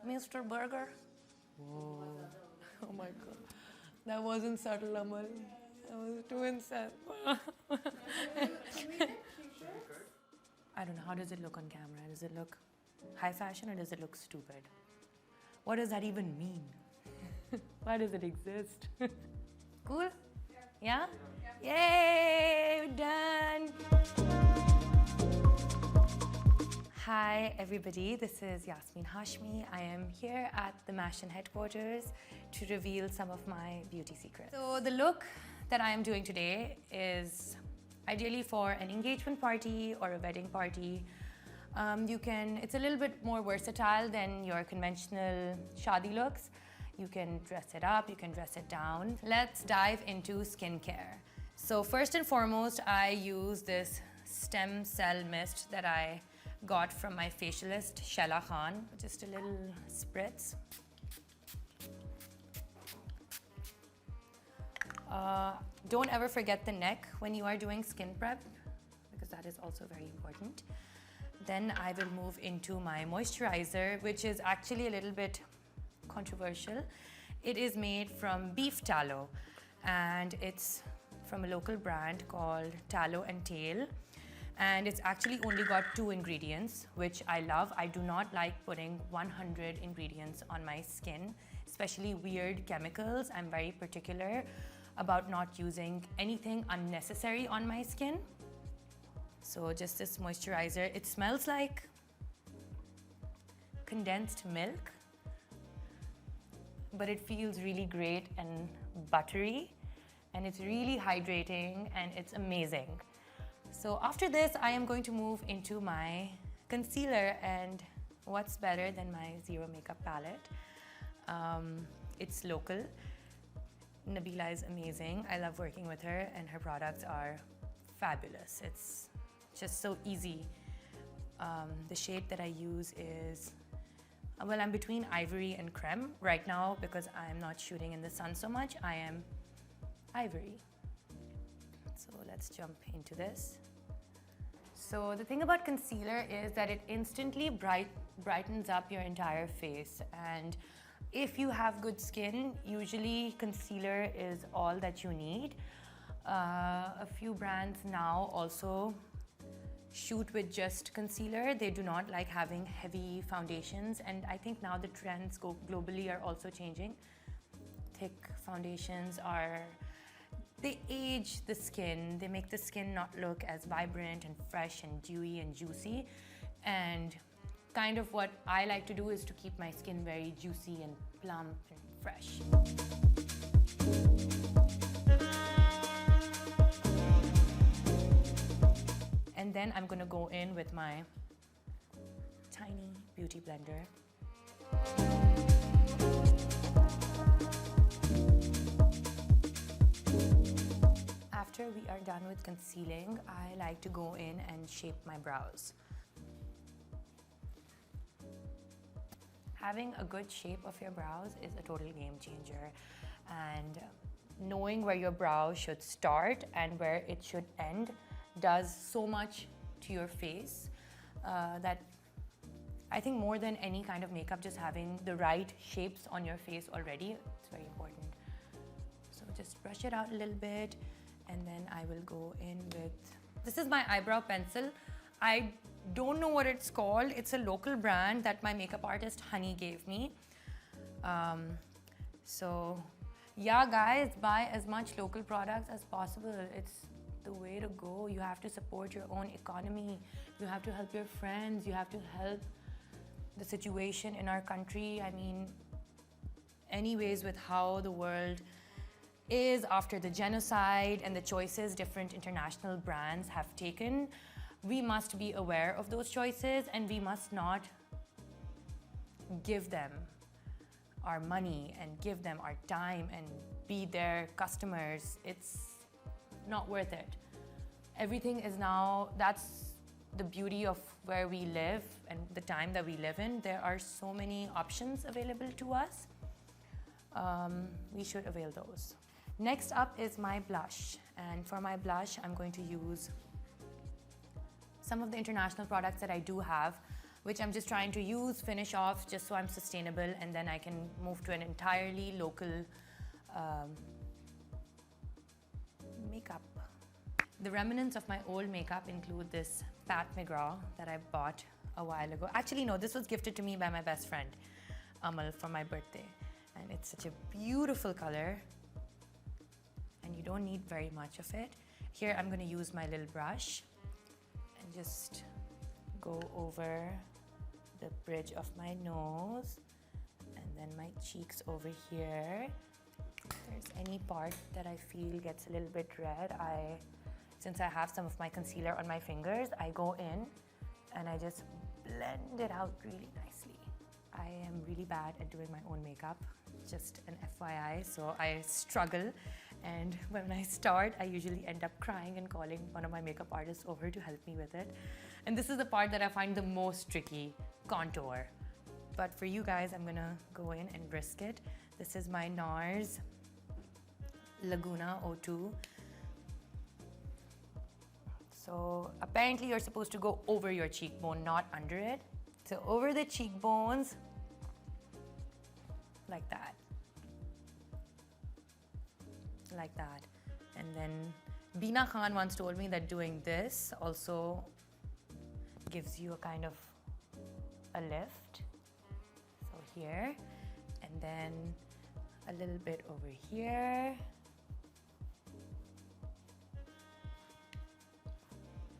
Mr. Burger. Whoa. Oh my god. That wasn't subtle, Amal. That was too insane. I don't know, how does it look on camera? Does it look high fashion or does it look stupid? What does that even mean? Why does it exist? Cool? Yeah? Yay, we're done! Hi everybody, this is Yasmeen Hashmi. I am here at the Mashion headquarters to reveal some of my beauty secrets. So the look that I am doing today is ideally for an engagement party or a wedding party. It's a little bit more versatile than your conventional shadi looks. You can dress it up, you can dress it down. Let's dive into skincare. So first and foremost, I use this stem cell mist that I got from my facialist, Shella Khan. Just a little spritz. Don't ever forget the neck when you are doing skin prep, because that is also very important. Then I will move into my moisturizer, which is actually a little bit controversial. It is made from beef tallow, and it's from a local brand called Tallow and Tail. And it's actually only got 2 ingredients, which I love. I do not like putting 100 ingredients on my skin, especially weird chemicals. I'm very particular about not using anything unnecessary on my skin. So just this moisturizer. It smells like condensed milk, but it feels really great and buttery, and it's really hydrating and it's amazing. So after this, I am going to move into my concealer, and what's better than my zero makeup palette? It's local. Nabila is amazing. I love working with her and her products are fabulous. It's just so easy. The shade that I use is, well, I'm between Ivory and Creme. Right now, because I'm not shooting in the sun so much, I am Ivory. So let's jump into this. So the thing about concealer is that it instantly brightens up your entire face. And if you have good skin, usually concealer is all that you need. A few brands now also shoot with just concealer. They do not like having heavy foundations, and I think now the trends globally are also changing. Thick foundations they age the skin, they make the skin not look as vibrant and fresh and dewy and juicy. And kind of what I like to do is to keep my skin very juicy and plump and fresh. And then I'm gonna go in with my tiny beauty blender. After we are done with concealing, I like to go in and shape my brows. Having a good shape of your brows is a total game changer. And knowing where your brow should start and where it should end does so much to your face that I think more than any kind of makeup, just having the right shapes on your face already, it's very important. So just brush it out a little bit, and then I will go in with, this is my eyebrow pencil. I don't know what it's called. It's a local brand that my makeup artist Honey gave me. So yeah, guys, buy as much local products as possible. It's the way to go. You have to support your own economy. You have to help your friends. You have to help the situation in our country. I mean, anyways, with how the world is after the genocide and the choices different international brands have taken, we must be aware of those choices, and we must not give them our money and give them our time and be their customers. It's not worth it. Everything is now, that's the beauty of where we live and the time that we live in. There are so many options available to us. We should avail those. Next up is my blush, and for my blush I'm going to use some of the international products that I do have. which I'm just trying to use, finish off just so I'm sustainable, and then I can move to an entirely local makeup. The remnants of my old makeup include this Pat McGrath that I bought a while ago. Actually, no, this was gifted to me by my best friend, Amal, for my birthday. And it's such a beautiful color. And you don't need very much of it. Here, I'm gonna use my little brush and just go over the bridge of my nose and then my cheeks over here. If there's any part that I feel gets a little bit red, since I have some of my concealer on my fingers, I go in and I just blend it out really nicely. I am really bad at doing my own makeup, just an FYI, so I struggle. And when I start, I usually end up crying and calling one of my makeup artists over to help me with it. And this is the part that I find the most tricky, contour. But for you guys, I'm gonna go in and risk it. This is my NARS Laguna 02. So apparently you're supposed to go over your cheekbone, not under it. So over the cheekbones, like that. Like that. And then Beena Khan once told me that doing this also gives you a kind of a lift. So here, and then a little bit over here.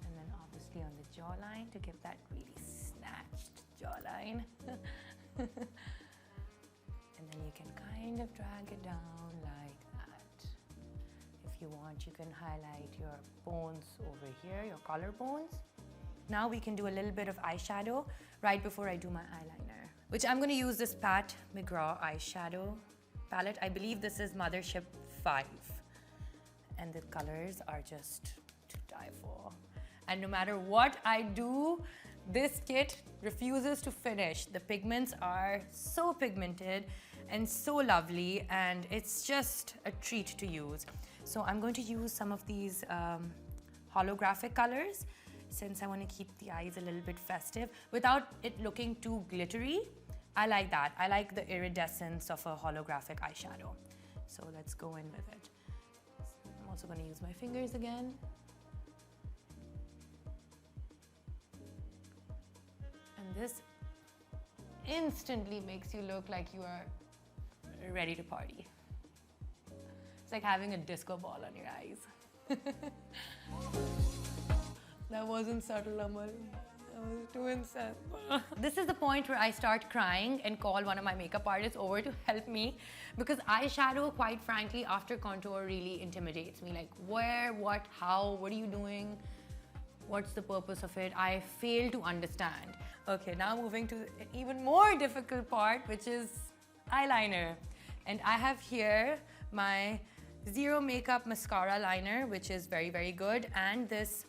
And then obviously on the jawline to give that really snatched jawline. And then you can kind of drag it down like that. If you want, you can highlight your bones over here, your collarbones. Now we can do a little bit of eyeshadow right before I do my eyeliner, which I'm going to use this Pat McGrath eyeshadow palette. I believe this is Mothership 5. And the colors are just to die for. And no matter what I do, this kit refuses to finish. The pigments are so pigmented and so lovely, and it's just a treat to use. So I'm going to use some of these holographic colors, since I want to keep the eyes a little bit festive without it looking too glittery. I like that. I like the iridescence of a holographic eyeshadow. So let's go in with it. I'm also going to use my fingers again. And this instantly makes you look like you are ready to party. It's like having a disco ball on your eyes. That wasn't subtle, Amal. That was too intense. This is the point where I start crying and call one of my makeup artists over to help me, because eyeshadow, quite frankly, after contour really intimidates me. Like, where, what, how, what are you doing? What's the purpose of it? I fail to understand. Okay, now moving to an even more difficult part, which is eyeliner. And I have here my Zero Makeup Mascara liner, which is very, very good, and this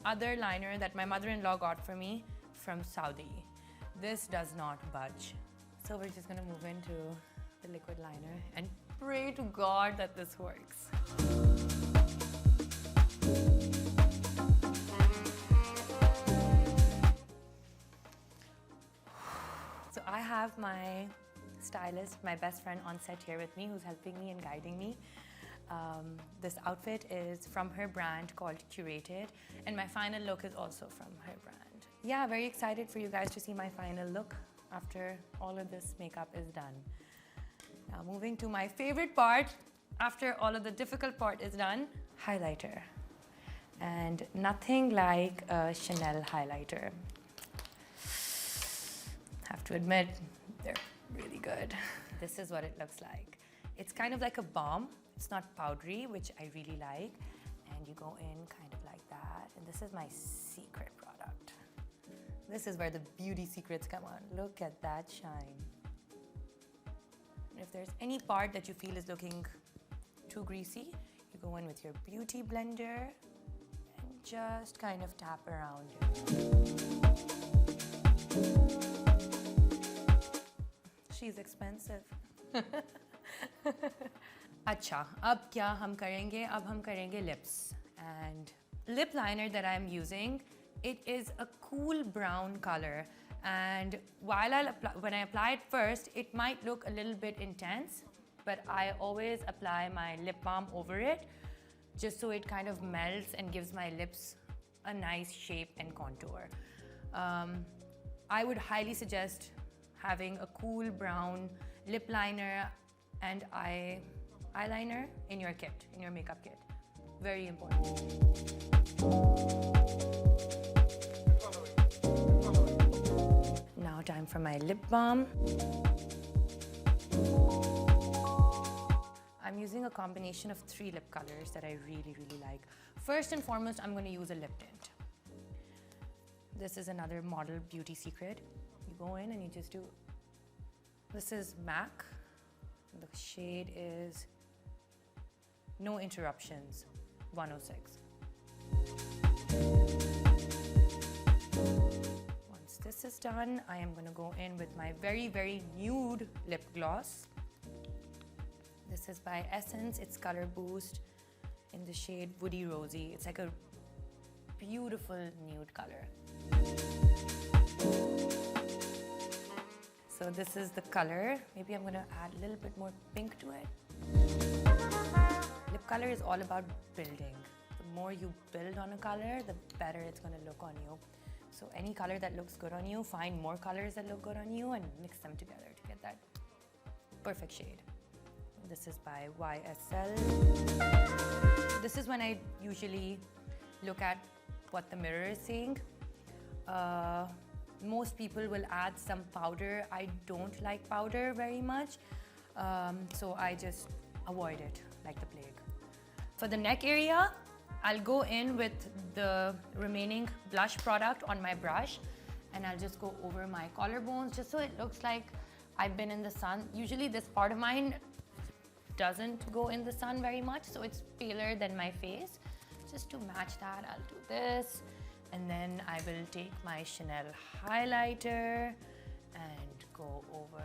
other liner that my mother-in-law got for me from Saudi. This does not budge. So we're just gonna move into the liquid liner and pray to God that this works. So I have my stylist, my best friend on set here with me, who's helping me and guiding me. This outfit is from her brand called Curated, and my final look is also from her brand. Yeah, very excited for you guys to see my final look after all of this makeup is done. Now moving to my favorite part, after all of the difficult part is done, highlighter. And nothing like a Chanel highlighter. Have to admit, they're really good. This is what it looks like. It's kind of like a balm. It's not powdery, which I really like. And you go in kind of like that. And this is my secret product. This is where the beauty secrets come on. Look at that shine. And if there's any part that you feel is looking too greasy, you go in with your beauty blender and just kind of tap around it. She's expensive. अच्छा, अब क्या हम करेंगे? अब हम करेंगे lips. And lip liner that I'm using It is a cool brown color, and when I apply it first, it might look a little bit intense, but I always apply my lip balm over it just so it kind of melts and gives my lips a nice shape and contour. I would highly suggest having a cool brown lip liner and eyeliner in your kit, in your makeup kit. Very important. Now time for my lip balm. I'm using a combination of 3 lip colors that I really, really like. First and foremost, I'm going to use a lip tint. This is another Model Beauty secret. You go in and you just do, this is MAC. The shade is No Interruptions, 106. Once this is done, I am going to go in with my very, very nude lip gloss. This is by Essence. It's Color Boost in the shade Woody Rosy. It's like a beautiful nude color. So this is the color. Maybe I'm going to add a little bit more pink to it. Lip color is all about building. The more you build on a color, the better it's going to look on you. So any color that looks good on you, find more colors that look good on you and mix them together to get that perfect shade. This is by YSL. This is when I usually look at what the mirror is saying. Most people will add some powder. I don't like powder very much, so I just avoid it like the plague. For the neck area, I'll go in with the remaining blush product on my brush, and I'll just go over my collarbones just so it looks like I've been in the sun. Usually this part of mine doesn't go in the sun very much, so it's paler than my face. Just to match that, I'll do this, and then I will take my Chanel highlighter and go over.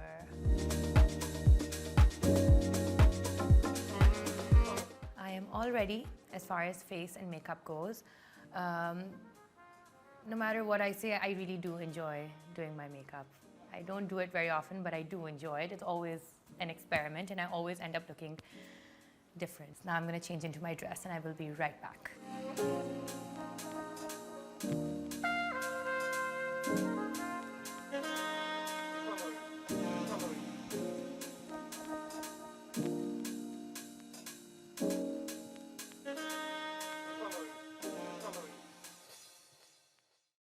I am all ready as far as face and makeup goes. No matter what I say, I really do enjoy doing my makeup. I don't do it very often, but I do enjoy it. It's always an experiment, and I always end up looking different. Now I'm going to change into my dress, and I will be right back.